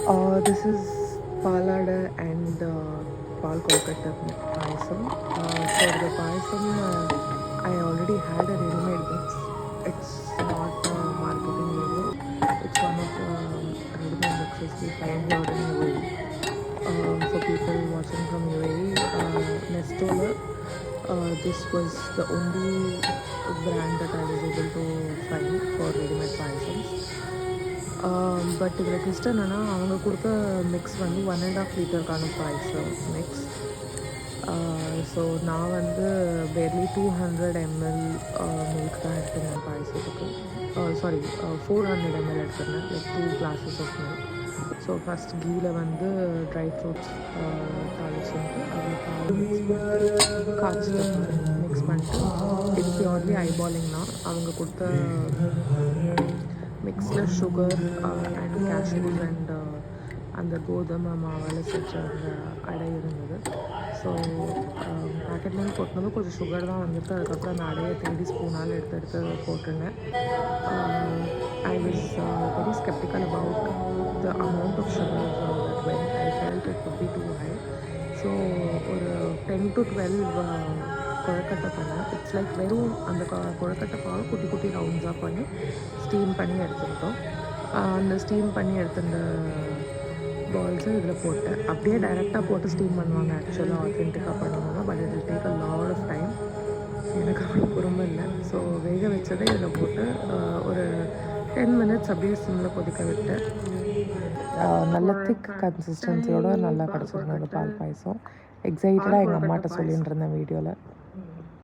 This is palada and pal kolkata payasam. For the payasam, I already had a ready-made mix. It's not a marketing video. It's one of the ready-made mixes we find here in UAE. For people watching from UAE, Nestola, this was the only brand that I was able to find for ready-made payasams. But இதில் twist என்னென்னா அவங்க கொடுத்த mix வந்து 1.5 லிட்டருக்கான mix. So நான் வந்து barely 200 ml milk தான் எடுத்துருந்தேன் பாயசத்துக்கு. சாரி 400 ml எடுத்துருந்தேன், like 2 glasses of milk. So first கீயில் வந்து ட்ரை ஃப்ரூட்ஸ் தாளிச்சுட்டு அதில் காய்ச்சி மிக்ஸ் பண்ணிட்டு இட்ஸ் பியூர்லி ஐபாலிங் தான். அவங்க கொடுத்த மிக்ஸில் சுகர் அண்ட் கேஷ்யூஸ் அண்ட் அந்த கோதுமை மாவில் செஞ்ச அந்த அடை இருந்தது. ஸோ பேக்கெட்லேருந்து கொட்டினது கொஞ்சம் சுகர் தான் வந்துட்டு. அதுக்கப்புறம் அந்த அடையை தேடி ஸ்பூனால் எடுத்து போட்டிருந்தேன். I was very sceptical about the amount of sugar that when I felt it would be too high. So ஒரு 10 to 12 கொழக்கட்டை பண்ணேன். இட்ஸ் லைக் வெறும் அந்த கொழக்கட்டை பால் குட்டி குட்டி ரவுண்ட்ஸாக பண்ணி ஸ்டீம் பண்ணி எடுத்துக்கிட்டோம். அந்த ஸ்டீம் பண்ணி எடுத்துட்ட பால்ஸை இதில் போட்டேன். அப்படியே டைரெக்டாக போட்டு ஸ்டீம் பண்ணுவாங்க ஆக்சுவலாக ஆத்தென்டிக்காக பண்ணுவாங்க. But it will take a lot of time. எனக்கு அவ்வளோ பொறுமை இல்லை. ஸோ வேக வச்சதை இதில் போட்டு ஒரு 10 minutes அப்படியே சிம்மில் கொதிக்க விட்டேன். நல்ல திக் கன்சிஸ்டன்சியோடு நல்லா கிடச்சிருந்தது பால் பாயசம். எக்ஸைட்டடாக எங்கள் அம்மாட்ட சொல்லிட்டு இருந்தேன் வீடியோவில்.